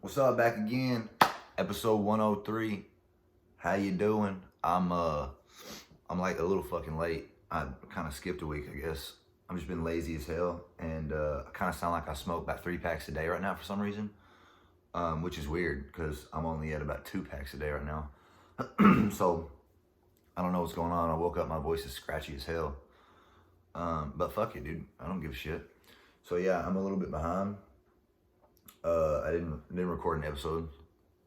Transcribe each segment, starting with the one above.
What's up? Back again, episode 103. How you doing? I'm like a little fucking late. I kind of skipped a week, I guess. I've just been lazy as hell, and I kind of sound like I smoke about 3 packs a day right now for some reason, which is weird because I'm only at about 2 packs a day right now. So I don't know what's going on. I woke up, my voice is scratchy as hell. But fuck it, dude. I don't give a shit. So yeah, I'm a little bit behind. I didn't record an episode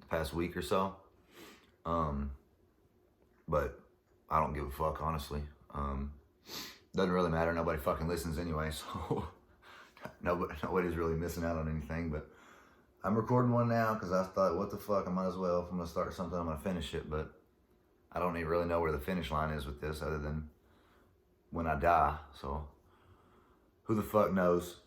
the past week or so. But I don't give a fuck, honestly. Doesn't really matter. Nobody fucking listens anyway, so nobody's really missing out on anything. But I'm recording one now because I thought, what the fuck, I might as well. If I'm gonna start something, I'm gonna finish it. But I don't even really know where the finish line is with this, other than when I die. So who the fuck knows?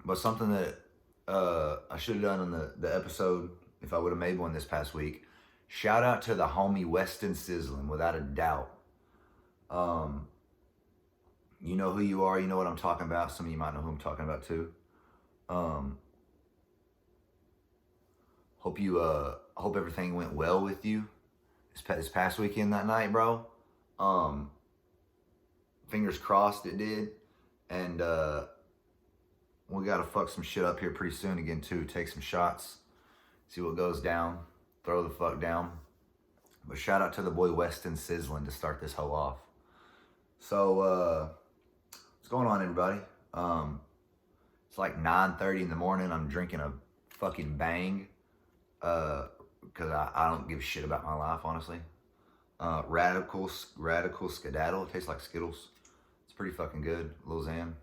But something that I should have done in the episode, if I would have made one this past week. Shout out to the homie Weston Sizzlin, without a doubt. You know who you are, you know what I'm talking about. Some of you might know who I'm talking about too. Hope everything went well with you this past weekend, that night, bro. Fingers crossed it did. And we gotta fuck some shit up here pretty soon again too. Take some shots, see what goes down, throw the fuck down. But shout out to the boy Weston Sizzlin to start this hoe off. So what's going on, everybody? It's like 9:30 in the morning. I'm drinking a fucking Bang because I don't give a shit about my life, honestly. Radical Skedaddle. It tastes like Skittles. It's pretty fucking good. Lil Xan.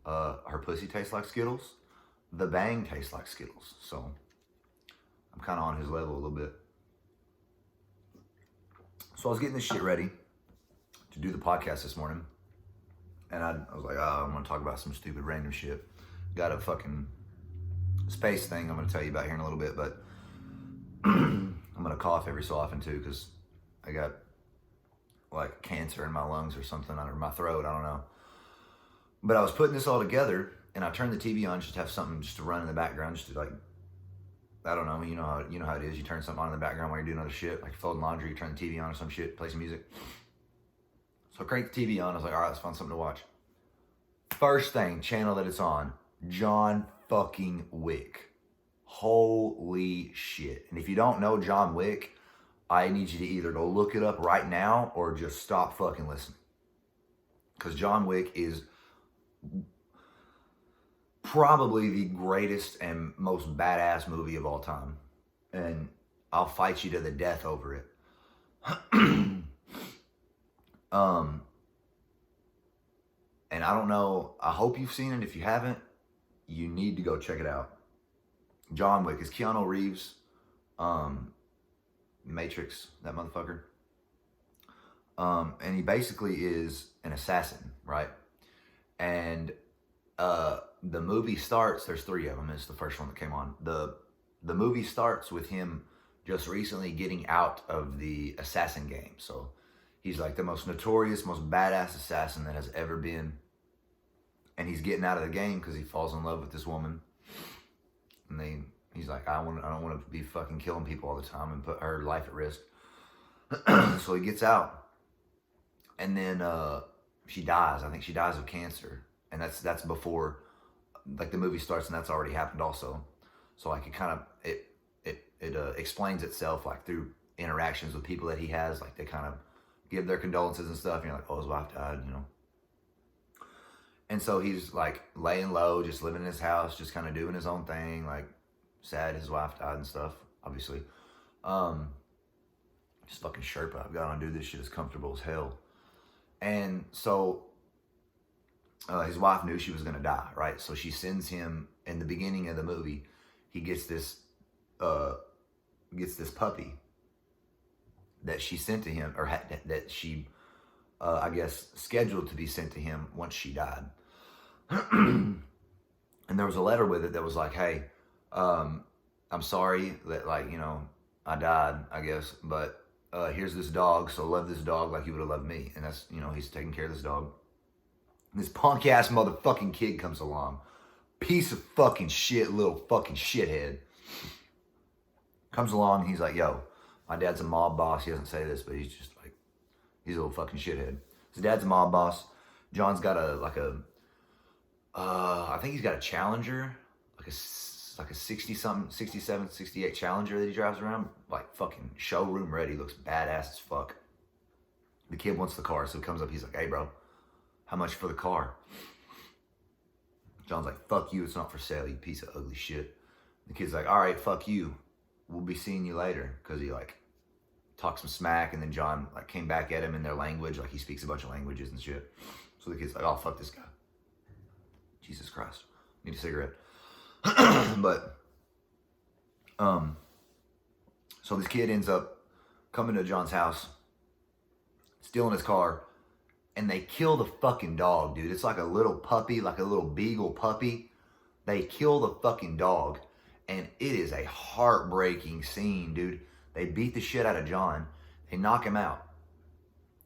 Her pussy tastes like Skittles. The Bang tastes like Skittles. So I'm kind of on his level a little bit. So I was getting this shit ready to do the podcast this morning. And I was like, oh, I'm going to talk about some stupid random shit. Got a fucking space thing I'm going to tell you about here in a little bit. But I'm going to cough every so often too, because I got like cancer in my lungs or something, or my throat, I don't know. But I was putting this all together, and I turned the TV on just to have something just to run in the background, just to like, I don't know, you know how it is. You turn something on in the background while you're doing other shit, like folding laundry, you turn the TV on or some shit, play some music. So I cranked the TV on, I was like, all right, let's find something to watch. First thing, channel that it's on, John fucking Wick. Holy shit. And if you don't know John Wick, I need you to either go look it up right now or just stop fucking listening. Because John Wick is probably the greatest and most badass movie of all time. And I'll fight you to the death over it. And I don't know, I hope you've seen it. If you haven't, you need to go check it out. John Wick is Keanu Reeves, Matrix, that motherfucker. And he basically is an assassin, right? And the movie starts, there's 3 of them, it's the first one that came on. The movie starts with him just recently getting out of the assassin game. So he's like the most notorious, most badass assassin that has ever been. And he's getting out of the game because he falls in love with this woman. And he's like, I don't want to be fucking killing people all the time and put her life at risk. So he gets out. And then she dies. I think she dies of cancer. And that's before like the movie starts, and that's already happened also. So like it explains itself like through interactions with people that he has. Like they kind of give their condolences and stuff. And you're like, oh, his wife died, you know. And so he's like laying low, just living in his house, just kind of doing his own thing, like sad his wife died and stuff, obviously. Just fucking Sherpa. I've got on to do this shit as comfortable as hell. And so his wife knew she was going to die, right? So she sends him, in the beginning of the movie, he gets this puppy that she sent to him, or that she, I guess, scheduled to be sent to him once she died. And there was a letter with it that was like, hey, I'm sorry that, like, you know, I died, I guess, but here's this dog, so love this dog like you would have loved me. And that's, you know, he's taking care of this dog. And this punk ass motherfucking kid comes along. Piece of fucking shit, little fucking shithead. Comes along, he's like, yo, my dad's a mob boss. He doesn't say this, but he's just like, he's a little fucking shithead. His dad's a mob boss. John's got I think he's got a Challenger, like a 60 something, 67, 68 Challenger that he drives around, like fucking showroom ready. Looks badass as fuck. The kid wants the car, so he comes up. He's like, hey, bro, how much for the car? John's like, fuck you. It's not for sale, you piece of ugly shit. The kid's like, all right, fuck you. We'll be seeing you later. Because he like talked some smack, and then John like came back at him in their language. Like he speaks a bunch of languages and shit. So the kid's like, oh, fuck this guy. Jesus Christ. Need a cigarette. But, so this kid ends up coming to John's house, stealing his car, and they kill the fucking dog, dude. It's like a little puppy, like a little beagle puppy. They kill the fucking dog, and it is a heartbreaking scene, dude. They beat the shit out of John. They knock him out.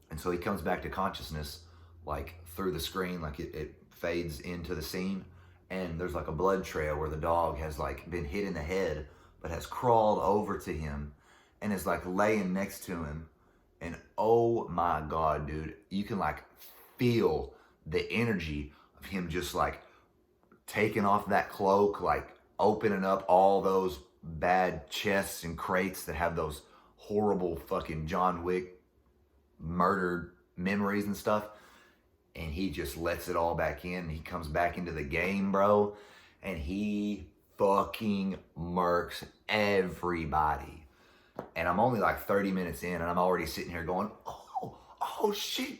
And so he comes back to consciousness, like through the screen, like it fades into the scene. And there's like a blood trail where the dog has like been hit in the head, but has crawled over to him and is like laying next to him. And oh my God, dude, you can like feel the energy of him just like taking off that cloak, like opening up all those bad chests and crates that have those horrible fucking John Wick murdered memories and stuff. And he just lets it all back in. He comes back into the game, bro. And he fucking murks everybody. And I'm only like 30 minutes in, and I'm already sitting here going, oh, shit.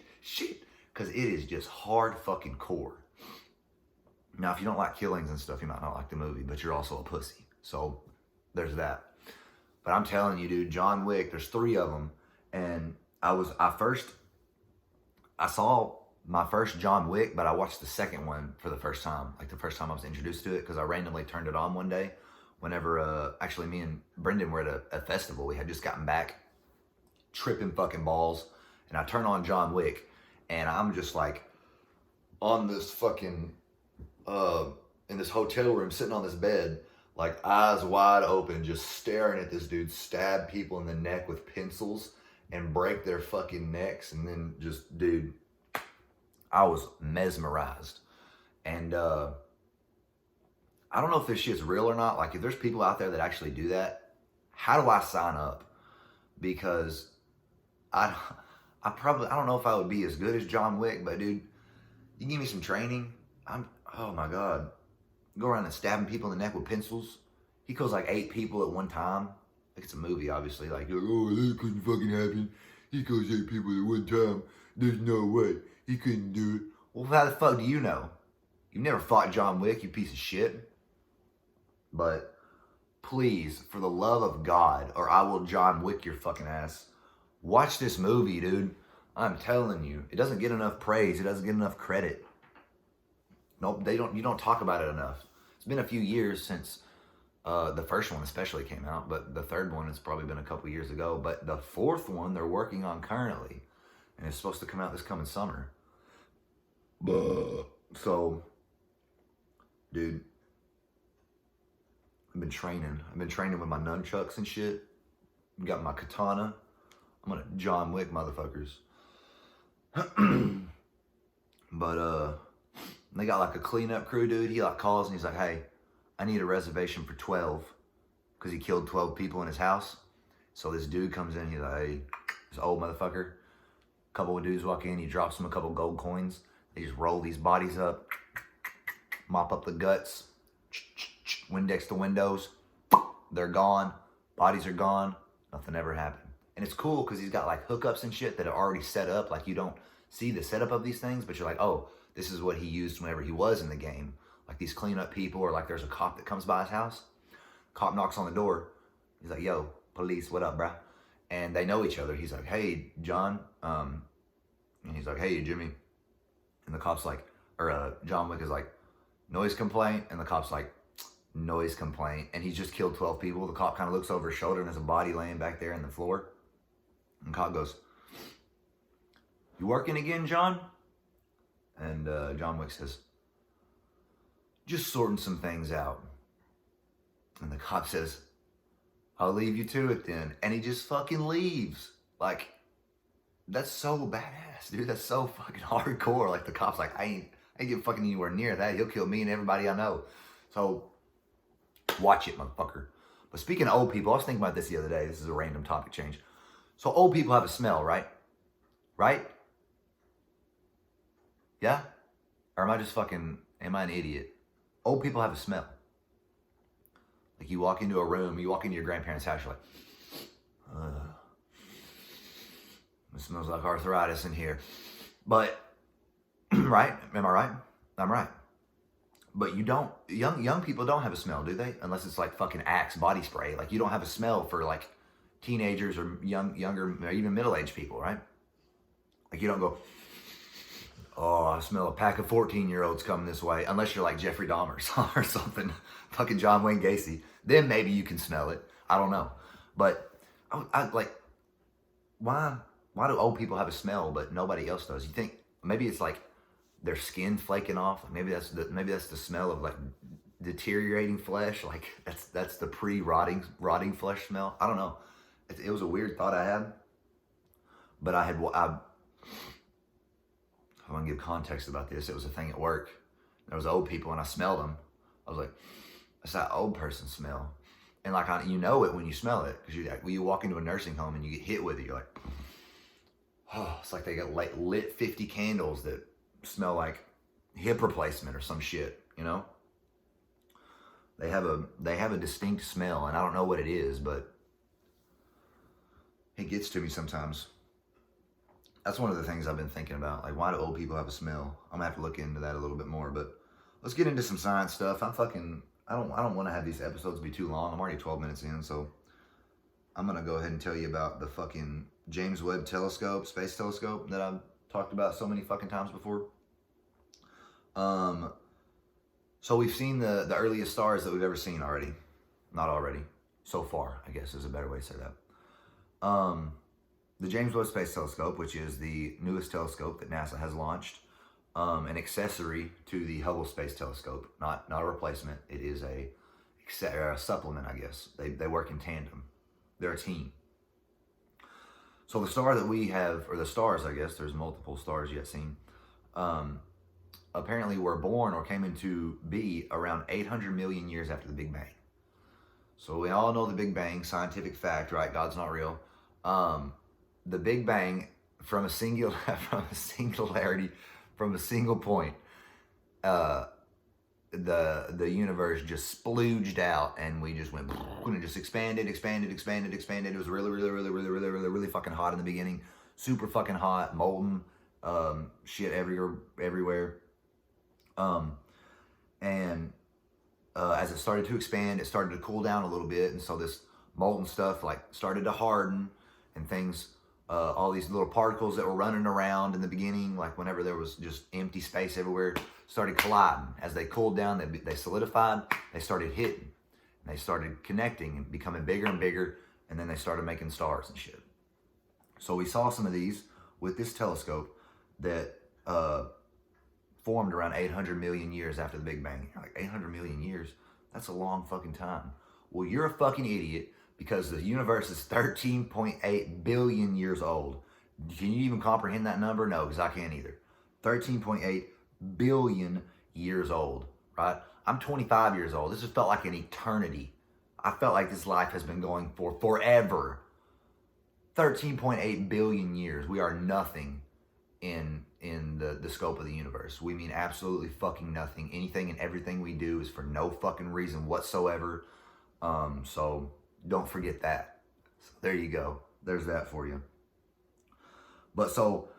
Because it is just hard fucking core. Now, if you don't like killings and stuff, you might not like the movie, but you're also a pussy. So there's that. But I'm telling you, dude, John Wick, there's 3 of them. And I saw my first John Wick, but I watched the second one for the first time. Like the first time I was introduced to it, because I randomly turned it on one day whenever, actually me and Brendan were at a festival. We had just gotten back, tripping fucking balls. And I turn on John Wick, and I'm just like on this fucking, in this hotel room, sitting on this bed, like eyes wide open, just staring at this dude stab people in the neck with pencils and break their fucking necks. And then just, dude, I was mesmerized. And I don't know if this shit's real or not. Like, if there's people out there that actually do that, how do I sign up? Because I don't know if I would be as good as John Wick, but dude, you give me some training, oh my God. Go around and stabbing people in the neck with pencils. He kills like 8 people at one time. Like, it's a movie, obviously. Like, oh, that couldn't fucking happen. He kills 8 people at one time. There's no way. He couldn't do it. Well, how the fuck do you know? You've never fought John Wick, you piece of shit. But please, for the love of God, or I will John Wick your fucking ass, watch this movie, dude. I'm telling you, it doesn't get enough praise. It doesn't get enough credit. Nope, you don't talk about it enough. It's been a few years since the first one especially came out, but the third one has probably been a couple years ago. But the 4th one they're working on currently, and it's supposed to come out this coming summer. So, dude, I've been training. With my nunchucks and shit. Got my katana. I'm gonna John Wick motherfuckers. But they got like a cleanup crew, dude. He like calls and he's like, hey, I need a reservation for 12, because he killed 12 people in his house. So this dude comes in, he's like, hey, this old motherfucker. A couple of dudes walk in, he drops them a couple gold coins. They just roll these bodies up, mop up the guts, Windex the windows. They're gone. Bodies are gone. Nothing ever happened. And it's cool because he's got like hookups and shit that are already set up. Like, you don't see the setup of these things, but you're like, oh, this is what he used whenever he was in the game. Like these cleanup people, or like there's a cop that comes by his house. Cop knocks on the door. He's like, yo, police, what up, bro? And they know each other. He's like, hey, John. And he's like, hey, Jimmy. And the cop's like, or John Wick is like, noise complaint. And the cop's like, noise complaint. And he's just killed 12 people. The cop kind of looks over his shoulder and there's a body laying back there on the floor. And the cop goes, you working again, John? And John Wick says, just sorting some things out. And the cop says, I'll leave you to it then. And he just fucking leaves. Like, that's so badass, dude. That's so fucking hardcore. Like, the cop's like, I ain't getting fucking anywhere near that. He'll kill me and everybody I know. So, watch it, motherfucker. But speaking of old people, I was thinking about this the other day. This is a random topic change. So, old people have a smell, right? Right? Yeah? Or am I an idiot? Old people have a smell. Like, you walk into a room, you walk into your grandparents' house, you're like, it smells like arthritis in here. But, right? Am I right? I'm right. But you don't, young people don't have a smell, do they? Unless it's like fucking Axe body spray. Like, you don't have a smell for like teenagers or younger, or even middle-aged people, right? Like, you don't go, oh, I smell a pack of 14-year-olds coming this way. Unless you're like Jeffrey Dahmer or something. Fucking John Wayne Gacy. Then maybe you can smell it. I don't know. But, I like, why do old people have a smell but nobody else does? You think maybe it's like their skin flaking off? Maybe that's the smell of like deteriorating flesh. Like that's the rotting flesh smell. I don't know. It was a weird thought I had. But I want to give context about this. It was a thing at work. There was old people and I smelled them. I was like, that's that old person smell. And like, you know it when you smell it. Because when you walk into a nursing home and you get hit with it, you're like, oh, it's like they got like lit 50 candles that smell like hip replacement or some shit, you know? They have a distinct smell, and I don't know what it is, but it gets to me sometimes. That's one of the things I've been thinking about. Like, why do old people have a smell? I'm gonna have to look into that a little bit more, but let's get into some science stuff. I don't want to have these episodes be too long. I'm already 12 minutes in, so I'm gonna go ahead and tell you about the fucking James Webb telescope, space telescope that I've talked about so many fucking times before. So we've seen the earliest stars that we've ever seen already. Not already. So far, I guess is a better way to say that. The James Webb Space Telescope, which is the newest telescope that NASA has launched, an accessory to the Hubble Space Telescope, not a replacement. It is a supplement, I guess. They work in tandem. They're a team. So the star that we have, or the stars, I guess, there's multiple stars yet seen, apparently were born or came into be around 800 million years after the Big Bang. So we all know the Big Bang, scientific fact, right? God's not real. The Big Bang, from a singularity, from a single point, the universe just splooged out, and we just went and it just expanded. It was really fucking hot in the beginning, super fucking hot, molten shit everywhere. As it started to expand, it started to cool down a little bit, and so this molten stuff like started to harden, and things, all these little particles that were running around in the beginning, like whenever there was just empty space everywhere, started colliding. As they cooled down, they solidified, they started hitting, and they started connecting and becoming bigger and bigger, and then they started making stars and shit. So we saw some of these with this telescope that formed around 800 million years after the Big Bang. You're like, 800 million years? That's a long fucking time. Well, you're a fucking idiot, because the universe is 13.8 billion years old. Can you even comprehend that number? No, because I can't either. 13.8 billion years old, right? I'm 25 years old. This has felt like an eternity. I felt like this life has been going for forever. 13.8 billion years. We are nothing in the scope of the universe. We mean absolutely fucking nothing. Anything and everything we do is for no fucking reason whatsoever. So don't forget that. So there you go. There's that for you. But so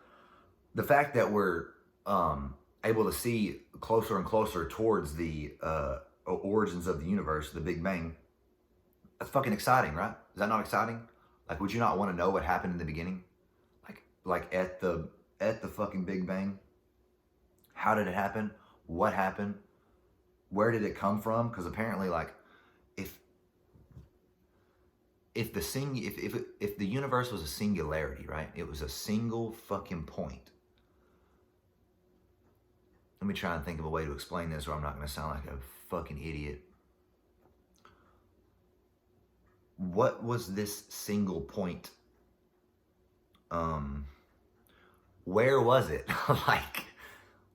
the fact that we're able to see closer and closer towards the origins of the universe, the Big Bang, that's fucking exciting, right? Is that not exciting? Like, would you not want to know what happened in the beginning? Like at the fucking Big Bang? How did it happen? What happened? Where did it come from? Because apparently, like, if the universe was a singularity, right? It was a single fucking point. Let me try and think of a way to explain this, or I'm not going to sound like a fucking idiot. what was this single point? Where was it? Like,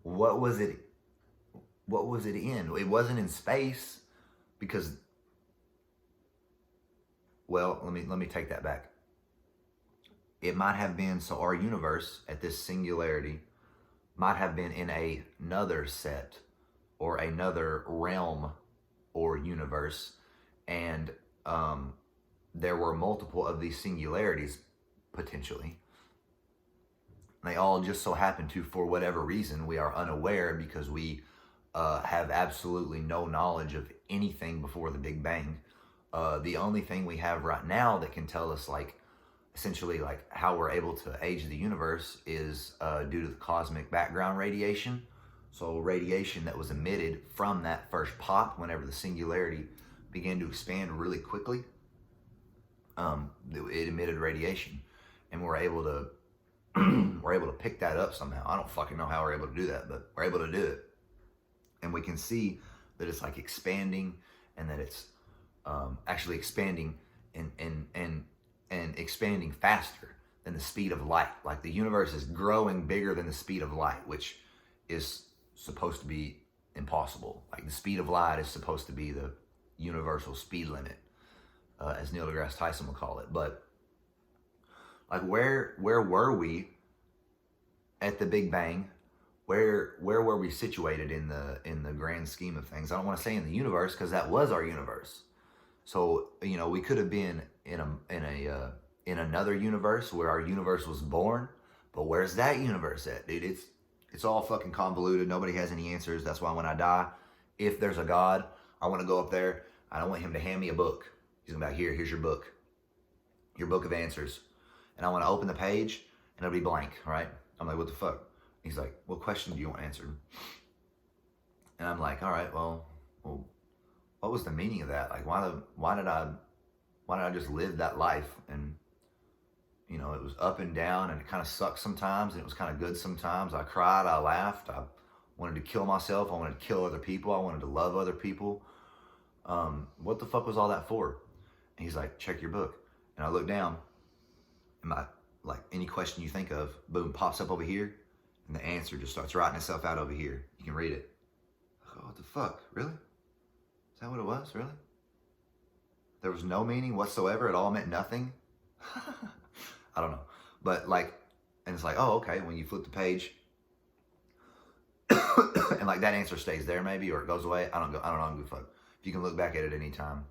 what was it? What was it in? It wasn't in space because, well, let me take that back. It might have been, so our universe at this singularity might have been in another set or another realm or universe, and there were multiple of these singularities potentially. They all just so happen to, for whatever reason, we are unaware because we have absolutely no knowledge of anything before the Big Bang. The only thing we have right now that can tell us, like, essentially, like, how we're able to age the universe is due to the cosmic background radiation. So radiation that was emitted from that first pop whenever the singularity began to expand really quickly. It emitted radiation, and we're able to pick that up somehow. I don't fucking know how we're able to do that, but we're able to do it. And we can see that it's like expanding, and that it's actually expanding and expanding faster than the speed of light. Like, the universe is growing bigger than the speed of light, which is supposed to be impossible. Like, the speed of light is supposed to be the universal speed limit, as Neil deGrasse Tyson would call it. But like, where were we at the Big Bang? Where were we situated in the grand scheme of things? I don't want to say in the universe, because that was our universe. So, you know, we could have been in another universe where our universe was born, but where's that universe at, dude? It's all fucking convoluted. Nobody has any answers. That's why when I die, if there's a God, I want to go up there. I don't want him to hand me a book. He's gonna be like, here's your book of answers. And I want to open the page, and it'll be blank, right? I'm like, what the fuck? He's like, what question do you want answered? And I'm like, all right, well, what was the meaning of that? Like, why did I just live that life? And, you know, it was up and down, and it kind of sucked sometimes, and it was kind of good sometimes. I cried, I laughed, I wanted to kill myself, I wanted to kill other people, I wanted to love other people. What the fuck was all that for? And he's like, check your book. And I look down, and like, any question you think of, boom, pops up over here, and the answer just starts writing itself out over here. You can read it. Oh, what the fuck? Really? Is that what it was? Really? There was no meaning whatsoever? It all meant nothing? I don't know. But like, and it's like, oh, okay, when you flip the page, and like that answer stays there maybe, or it goes away. I don't know, I don't give a fuck. If you can look back at it any time.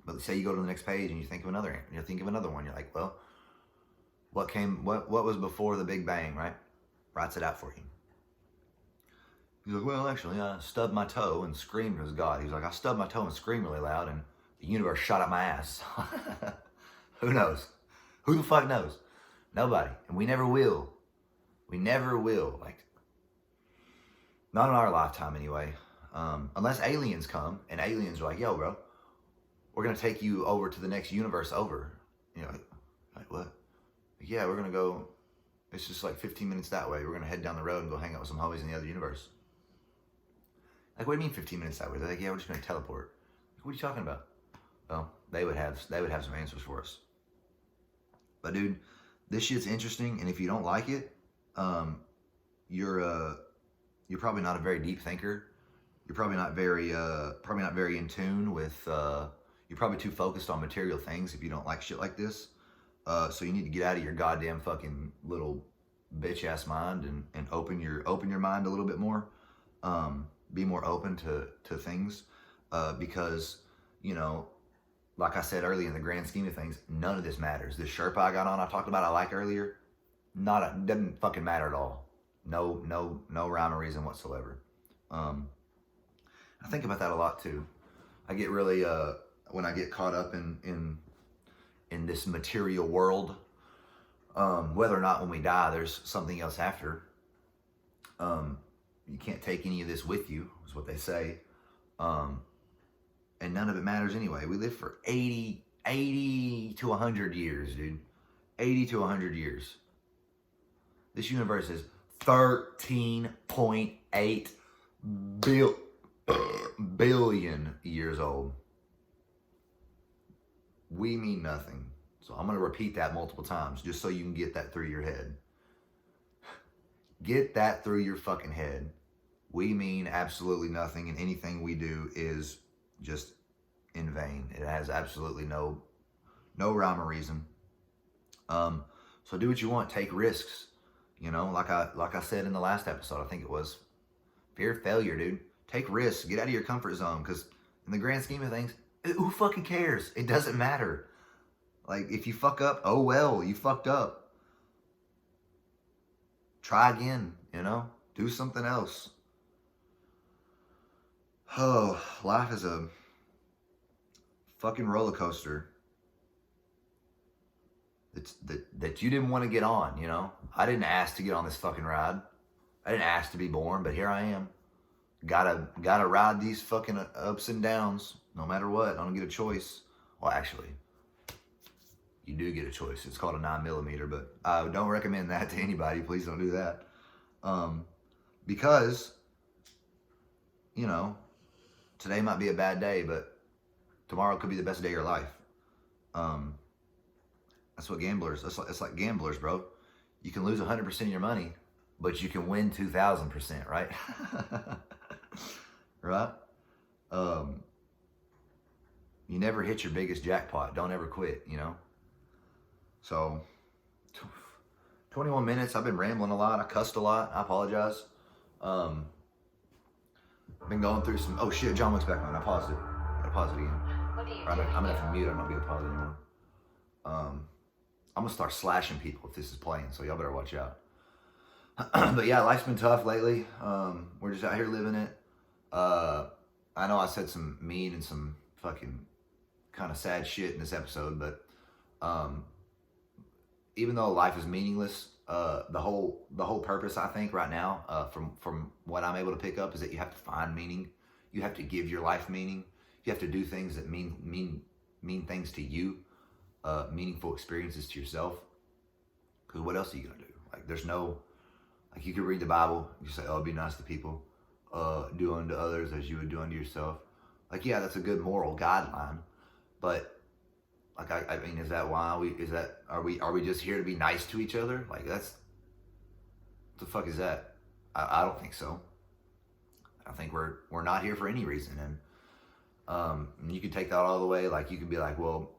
But say you go to the next page and you think of another one. You're like, well, what was before the Big Bang, right? Writes it out for you. He's like, well, actually, I stubbed my toe and screamed as God. He's like, I stubbed my toe and screamed really loud, and the universe shot up my ass. Who knows? Who the fuck knows? Nobody. And we never will. We never will. Like, not in our lifetime anyway. Unless aliens come, and aliens are like, yo, bro, we're going to take you over to the next universe over. You know, like what? Like, yeah, we're going to go, it's just like 15 minutes that way. We're going to head down the road and go hang out with some homies in the other universe. Like, what do you mean 15 minutes that way? They're like, yeah, we're just going to teleport. Like, what are you talking about? Well, they would have some answers for us. But dude, this shit's interesting, and if you don't like it, you're probably not a very deep thinker. You're probably not very in tune with. You're probably too focused on material things if you don't like shit like this. So you need to get out of your goddamn fucking little bitch ass mind and open your mind a little bit more. Be more open to things, because, you know, like I said earlier, in the grand scheme of things, none of this matters. This Sherpa I got on, I talked about, I like earlier, doesn't fucking matter at all. No rhyme or reason whatsoever. I think about that a lot too. I get really, when I get caught up in this material world, whether or not when we die there's something else after. You can't take any of this with you, is what they say. And none of it matters anyway. We live for 80 to 100 years, dude. 80 to 100 years. This universe is 13.8 billion years old. we mean nothing. So I'm going to repeat that multiple times just so you can get that through your head. Get that through your fucking head. We mean absolutely nothing, and anything we do is just in vain. It has absolutely no rhyme or reason. So do what you want. Take risks. You know, like I said in the last episode, I think it was, fear of failure, dude. Take risks. Get out of your comfort zone, because in the grand scheme of things, who fucking cares? It doesn't matter. Like, if you fuck up, oh well, you fucked up. Try again, you know? Do something else. Oh, life is a fucking roller coaster that you didn't want to get on, you know? I didn't ask to get on this fucking ride. I didn't ask to be born, but here I am. Gotta ride these fucking ups and downs, no matter what. I don't get a choice. Well, actually, you do get a choice. It's called a 9mm, but I don't recommend that to anybody. Please don't do that. Because, you know, today might be a bad day, but tomorrow could be the best day of your life. That's what gamblers, it's like gamblers, bro. You can lose 100% of your money, but you can win 2,000%, right? Right? You never hit your biggest jackpot. Don't ever quit, you know? So, 21 minutes. I've been rambling a lot. I cussed a lot. I apologize. I've been going through some... Oh, shit. John Wick's back on. I paused it. I pause it again. I'm going to have to mute. I'm not going to be able to pause it anymore. I'm going to start slashing people if this is playing, so y'all better watch out. But yeah, life's been tough lately. We're just out here living it. I know I said some mean and some fucking kind of sad shit in this episode, but even though life is meaningless, the whole purpose, I think, right now, from what I'm able to pick up, is that you have to find meaning. You have to give your life meaning. You have to do things that mean things to you, meaningful experiences to yourself. Because what else are you gonna do? Like, there's no, like, you could read the Bible. You say, "Oh, be nice to people, do unto others as you would do unto yourself." Like, yeah, that's a good moral guideline, but like, I mean, is that why are we just here to be nice to each other? Like, that's, what the fuck is that? I don't think so. I think we're not here for any reason. And you could take that all the way. Like, you could be like, well,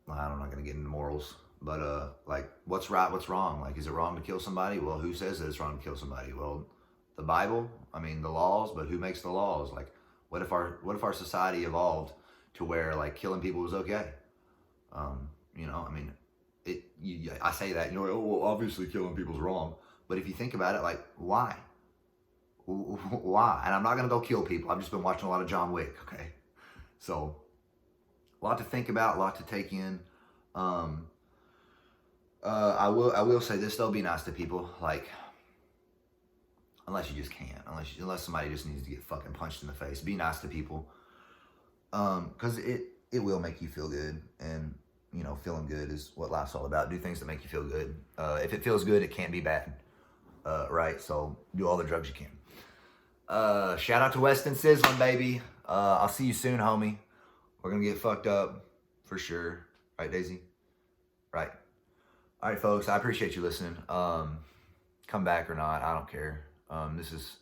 I'm not gonna get into morals, but like, what's right, what's wrong? Like, is it wrong to kill somebody? Well, who says that it's wrong to kill somebody? Well, the Bible, I mean, the laws, but who makes the laws? Like, what if our society evolved to where, like, killing people was okay? You know, I mean, I say that, you know, oh, well, obviously killing people's wrong. But if you think about it, like, why? Why? And I'm not gonna go kill people. I've just been watching a lot of John Wick, okay? So, a lot to think about, a lot to take in. I will say this though: be nice to people. Like, unless you just can't, unless somebody just needs to get fucking punched in the face, be nice to people. Because it will make you feel good, and you know, feeling good is what life's all about. Do things that make you feel good. If it feels good, it can't be bad, right? So do all the drugs you can. Shout out to Weston Sizzlin, baby. I'll see you soon, homie. We're gonna get fucked up for sure, right, Daisy? Right. All right, folks. I appreciate you listening. Come back or not, I don't care. This is.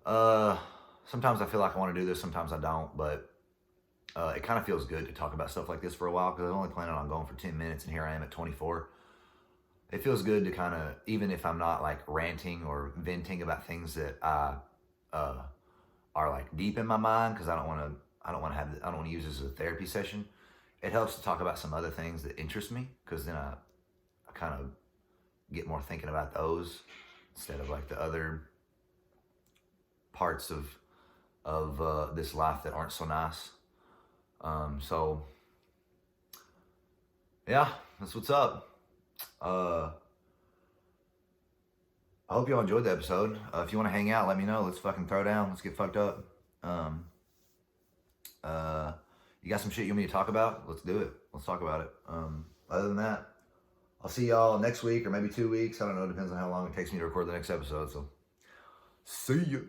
Sometimes I feel like I want to do this, sometimes I don't, but it kind of feels good to talk about stuff like this for a while, because I was only planning on going for 10 minutes, and here I am at 24. It feels good to kind of, even if I'm not like ranting or venting about things that are like deep in my mind, because I don't want to use this as a therapy session. It helps to talk about some other things that interest me, because then I kind of get more thinking about those instead of like the other parts of this life that aren't so nice. So yeah, that's what's up. I hope y'all enjoyed the episode. If you want to hang out, let me know. Let's fucking throw down. Let's get fucked up. You got some shit you want me to talk about? Let's do it. Let's talk about it. Other than that, I'll see y'all next week or maybe 2 weeks. I don't know. It depends on how long it takes me to record the next episode. So, see you.